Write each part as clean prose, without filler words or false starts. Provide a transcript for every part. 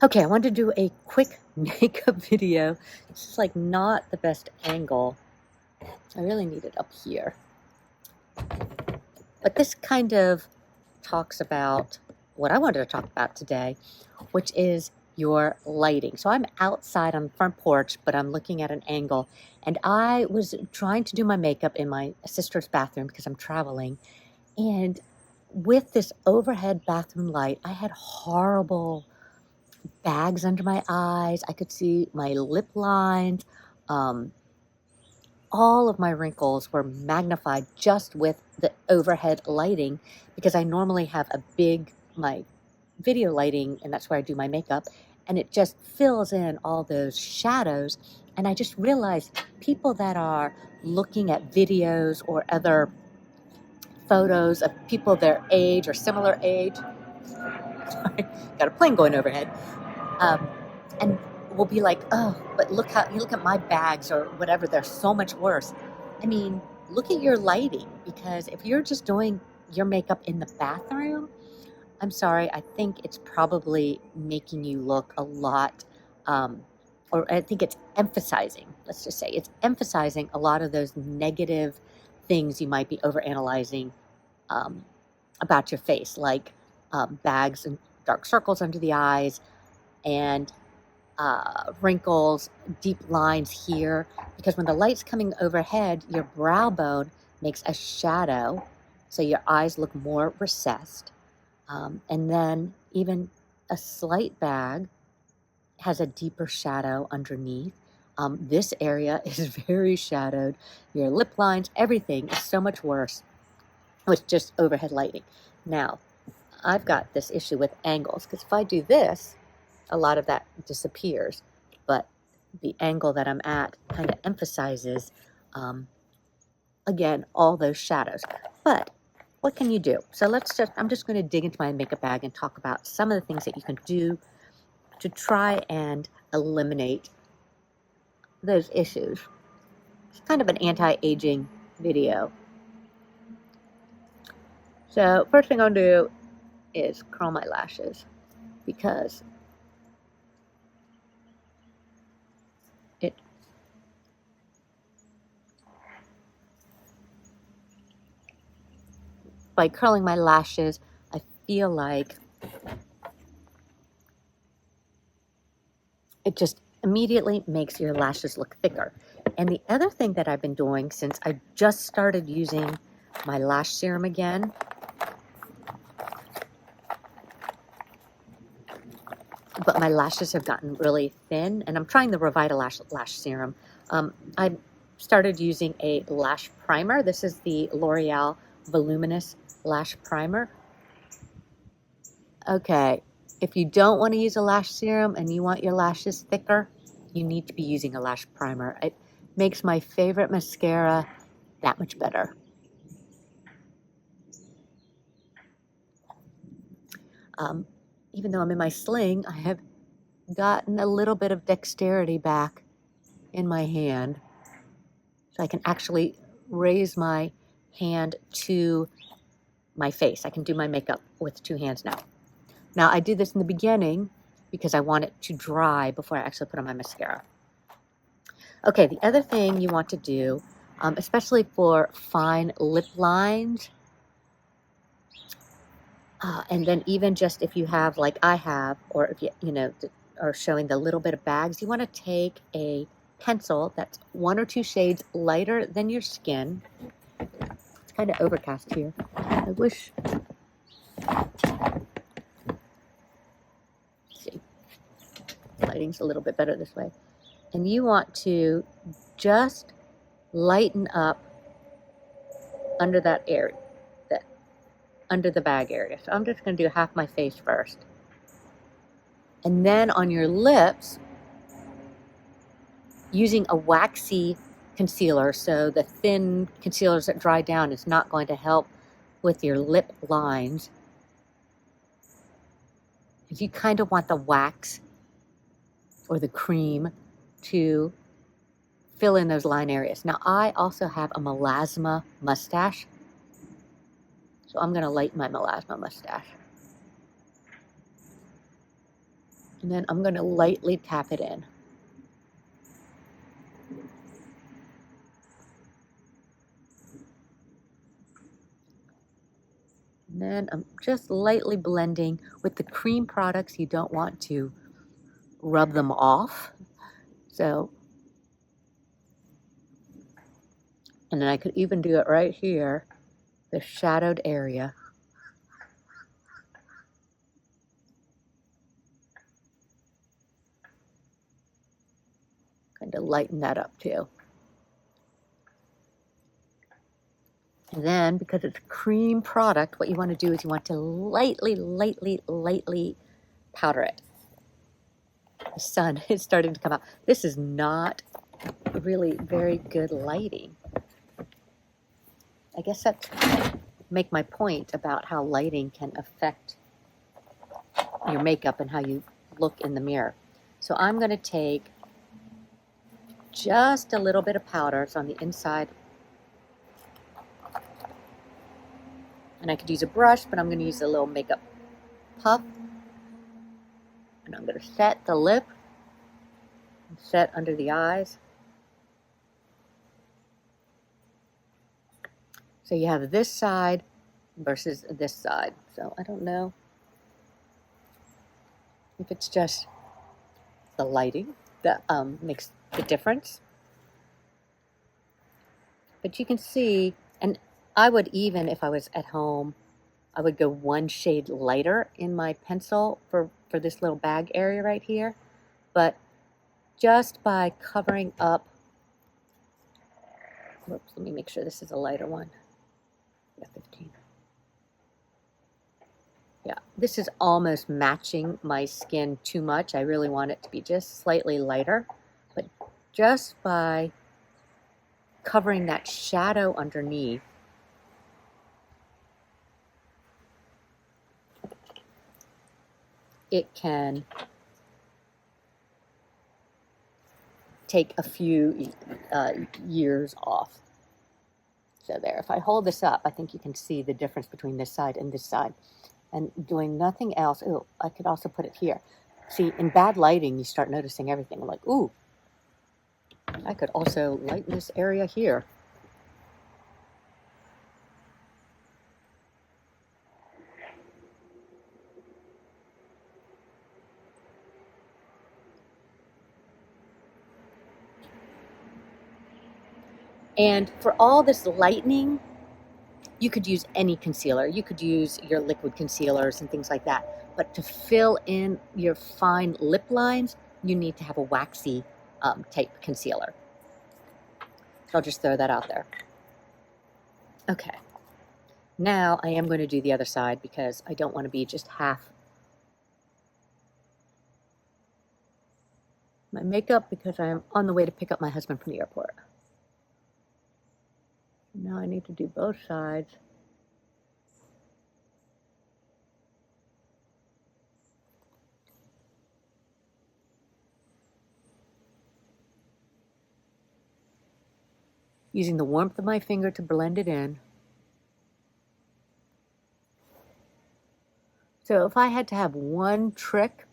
Okay, I wanted to do a quick makeup video. This is like not the best angle. I really need it up here. But this kind of talks about what I wanted to talk about today, which is your lighting. So I'm outside on the front porch, but I'm looking at an angle. And I was trying to do my makeup in my sister's bathroom because I'm traveling. And with this overhead bathroom light, I had horrible bags under my eyes. I could see my lip lines. All of my wrinkles were magnified just with the overhead lighting because I normally have my video lighting, and that's where I do my makeup, and it just fills in all those shadows. And I just realized people that are looking at videos or other photos of people their age or similar age, sorry, got a plane going overhead, and will be like, oh, but look how you look at my bags or whatever, they're so much worse. I mean, look at your lighting, because if you're just doing your makeup in the bathroom, I'm sorry, I think it's probably making you look a lot, or I think it's emphasizing, let's just say, it's emphasizing a lot of those negative things you might be overanalyzing about your face, like bags and dark circles under the eyes, and wrinkles, deep lines here, because when the light's coming overhead, your brow bone makes a shadow, so your eyes look more recessed. And then even a slight bag has a deeper shadow underneath. This area is very shadowed. Your lip lines, everything is so much worse with just overhead lighting. Now, I've got this issue with angles, because if I do this, a lot of that disappears, but the angle that I'm at kind of emphasizes, again, all those shadows. But what can you do? So I'm just going to dig into my makeup bag and talk about some of the things that you can do to try and eliminate those issues. It's kind of an anti-aging video. So first thing I'm going to do is curl my lashes, because by curling my lashes, I feel like it just immediately makes your lashes look thicker. And the other thing that I've been doing since I just started using my lash serum again, but my lashes have gotten really thin, and I'm trying the Revitalash lash serum. I started using a lash primer. This is the L'Oreal Voluminous Lash Primer. Okay, if you don't want to use a lash serum and you want your lashes thicker, you need to be using a lash primer. It makes my favorite mascara that much better. Even though I'm in my sling, I have gotten a little bit of dexterity back in my hand, so I can actually raise my hand to my face. I can do my makeup with two hands now. Now, I do this in the beginning because I want it to dry before I actually put on my mascara. Okay, the other thing you want to do, especially for fine lip lines, and then even just if you have, like I have, or if you know, are showing the little bit of bags, you want to take a pencil that's 1 or 2 shades lighter than your skin. It's kind of overcast here. I wish. Let's see, lighting's a little bit better this way. And you want to just lighten up under that area, under the bag area. So I'm just going to do half my face first. And then on your lips, using a waxy concealer, so the thin concealers that dry down is not going to help with your lip lines. You kind of want the wax or the cream to fill in those line areas. Now, I also have a melasma mustache, so I'm going to lighten my melasma mustache. And then I'm going to lightly tap it in. And then I'm just lightly blending. With the cream products, you don't want to rub them off. So, and then I could even do it right here, the shadowed area. Kind of lighten that up too. And then, because it's a cream product, what you want to do is you want to lightly powder it. The sun is starting to come out. This is not really very good lighting. I guess that's make my point about how lighting can affect your makeup and how you look in the mirror. So I'm going to take just a little bit of powder. It's on the inside. And I could use a brush, but I'm going to use a little makeup puff. And I'm going to set the lip, and set under the eyes. So you have this side versus this side. So I don't know if it's just the lighting that makes the difference. But you can see, and I would even, if I was at home, I would go one shade lighter in my pencil for this little bag area right here. But just by covering up, whoops, let me make sure this is a lighter one. Yeah, 15. Yeah, this is almost matching my skin too much. I really want it to be just slightly lighter. But just by covering that shadow underneath, it can take a few years off. So there, if I hold this up, I think you can see the difference between this side and this side. And doing nothing else, oh, I could also put it here. See, in bad lighting, you start noticing everything. I'm like, ooh, I could also lighten this area here. And for all this lightening, you could use any concealer. You could use your liquid concealers and things like that. But to fill in your fine lip lines, you need to have a waxy type concealer. So I'll just throw that out there. Okay. Now I am going to do the other side because I don't want to be just half my makeup because I'm on the way to pick up my husband from the airport. Now I need to do both sides. Using the warmth of my finger to blend it in. So if I had to have one trick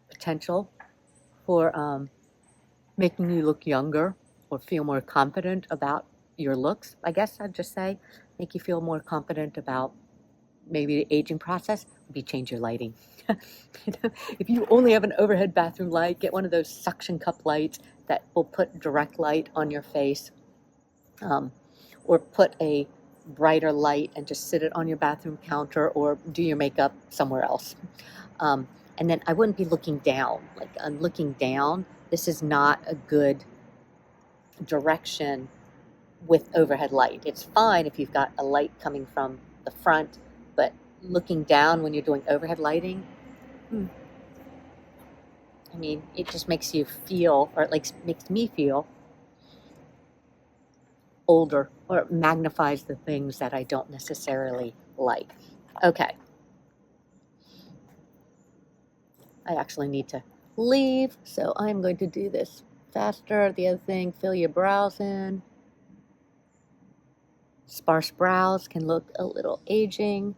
potential for making you look younger or feel more confident about your looks, I guess I'd just say make you feel more confident about maybe the aging process, would be change your lighting. If you only have an overhead bathroom light, get one of those suction cup lights that will put direct light on your face, or put a brighter light and just sit it on your bathroom counter or do your makeup somewhere else. And then I wouldn't be looking down. Like I'm looking down, this is not a good direction with overhead light. It's fine if you've got a light coming from the front, but looking down when you're doing overhead lighting, I mean, it just makes you feel, or it makes me feel older, or it magnifies the things that I don't necessarily like. Okay. I actually need to leave, so I'm going to do this faster. The other thing, fill your brows in. Sparse brows can look a little aging.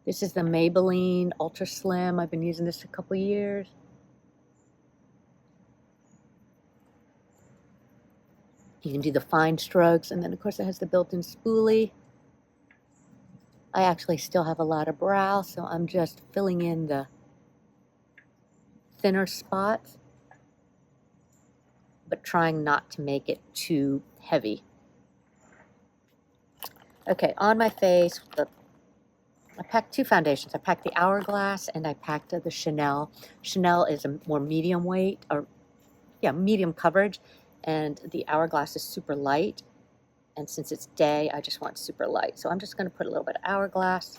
This is the Maybelline Ultra Slim. I've been using this a couple years. You can do the fine strokes, and then of course it has the built-in spoolie. I actually still have a lot of brow, so I'm just filling in the thinner spots, but trying not to make it too heavy. Okay, on my face, I packed two foundations. I packed the Hourglass and I packed the Chanel. Chanel is a more medium weight, or yeah, medium coverage, and the Hourglass is super light. And since it's day, I just want super light. So I'm just going to put a little bit of Hourglass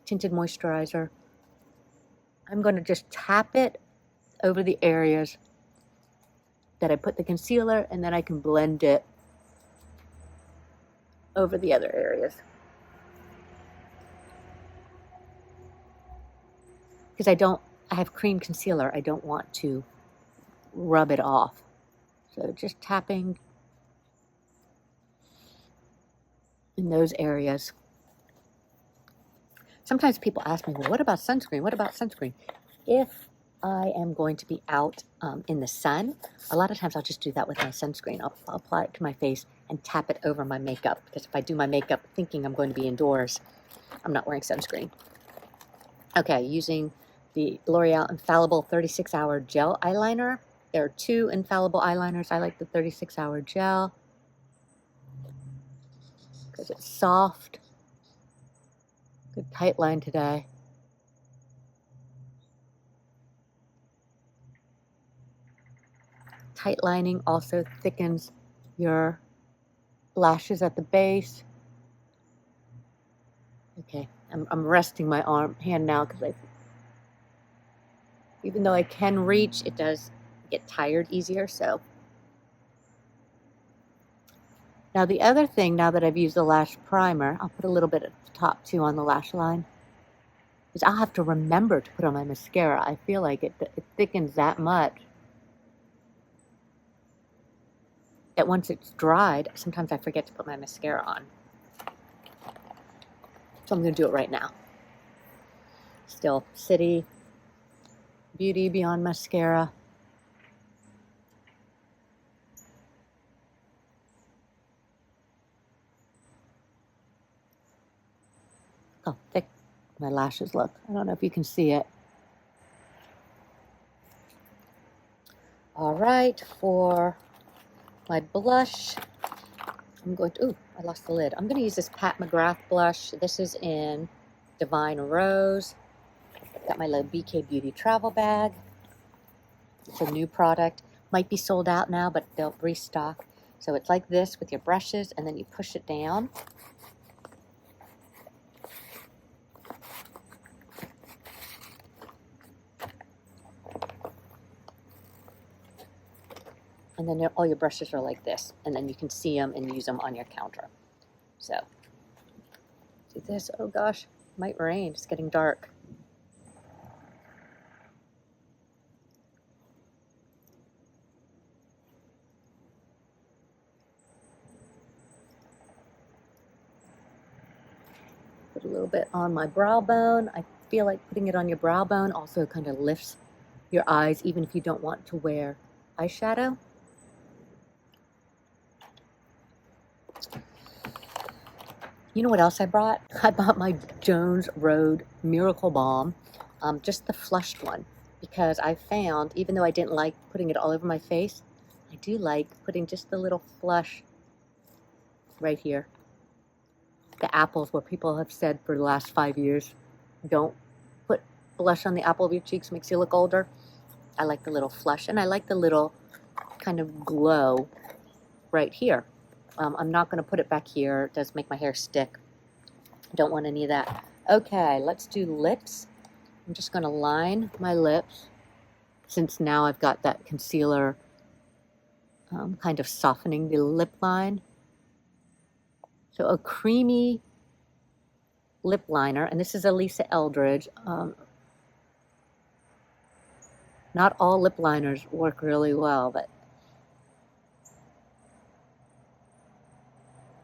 tinted moisturizer. I'm going to just tap it over the areas that I put the concealer, and then I can blend it over the other areas. Because I have cream concealer, I don't want to rub it off. So just tapping in those areas. Sometimes people ask me, well, what about sunscreen? What about sunscreen? If I am going to be out in the sun, a lot of times I'll just do that with my sunscreen. I'll apply it to my face and tap it over my makeup, because if I do my makeup thinking I'm going to be indoors, I'm not wearing sunscreen. Okay, using the L'Oreal Infallible 36-Hour Gel Eyeliner. There are two infallible eyeliners. I like the 36-Hour Gel because it's soft. Good tight line today. Tight lining also thickens your lashes at the base. Okay, I'm resting my hand now because even though I can reach, it does get tired easier. So now the other thing, now that I've used the lash primer, I'll put a little bit at the top too on the lash line, is I'll have to remember to put on my mascara. I feel like it thickens that much that once it's dried, sometimes I forget to put my mascara on. So I'm going to do it right now. Still City Beauty Beyond Mascara. Oh, thick my lashes look. I don't know if you can see it. All right, for my blush, I'm going to, ooh, I lost the lid. I'm going to use this Pat McGrath blush. This is in Divine Rose. I've got my little BK Beauty travel bag. It's a new product. Might be sold out now, but they'll restock. So it's like this with your brushes, and then you push it down. And then all your brushes are like this, and then you can see them and use them on your counter. So, do this. Oh gosh, might rain. It's getting dark. Put a little bit on my brow bone. I feel like putting it on your brow bone also kind of lifts your eyes, even if you don't want to wear eyeshadow. You know what else I brought? I bought my Jones Road Miracle Balm, just the flushed one, because I found, even though I didn't like putting it all over my face, I do like putting just the little flush right here. The apples, where people have said for the last 5 years, don't put blush on the apple of your cheeks, makes you look older. I like the little flush, and I like the little kind of glow right here. I'm not going to put it back here. It does make my hair stick. Don't want any of that. Okay, let's do lips. I'm just going to line my lips, since now I've got that concealer kind of softening the lip line. So a creamy lip liner, and this is a Lisa Eldridge. Not all lip liners work really well, but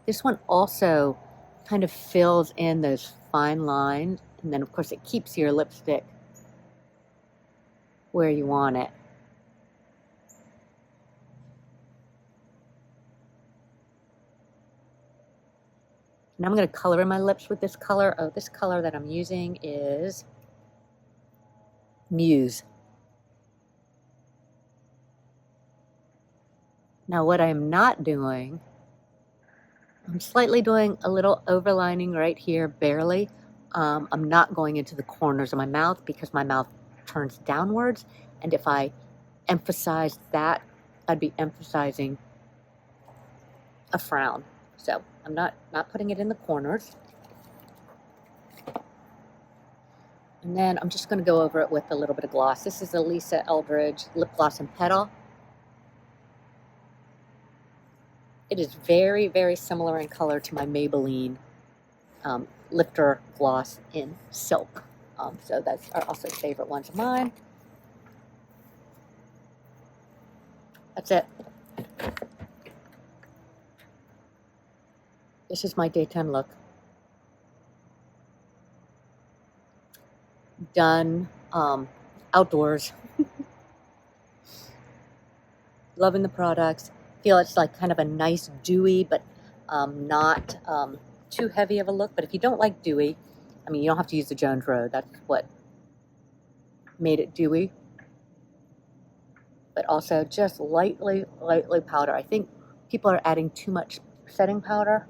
this one also kind of fills in those fine lines And then, of course, it keeps your lipstick where you want it. Now I'm going to color in my lips with this color. Oh, this color that I'm using is Muse. Now what I'm not doing, I'm slightly doing a little overlining right here, barely. I'm not going into the corners of my mouth because my mouth turns downwards. And if I emphasize that, I'd be emphasizing a frown. So I'm not putting it in the corners. And then I'm just going to go over it with a little bit of gloss. This is the Eldridge Lip Gloss in Petal. It is very, very similar in color to my Maybelline Lifter Gloss in Silk. So that's are also favorite ones of mine. That's it. This is my daytime look. Done outdoors. Loving the products. Feel it's like kind of a nice dewy, but not too heavy of a look. But if you don't like dewy, I mean, you don't have to use the Jones Road. That's what made it dewy. But also just lightly powder. I think people are adding too much setting powder.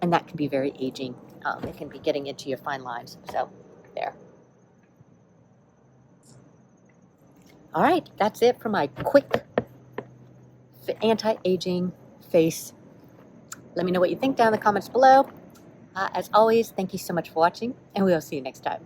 And that can be very aging. It can be getting into your fine lines. So, there. All right, that's it for my quick anti-aging face. Let me know what you think down in the comments below. As always, thank you so much for watching, and we'll see you next time.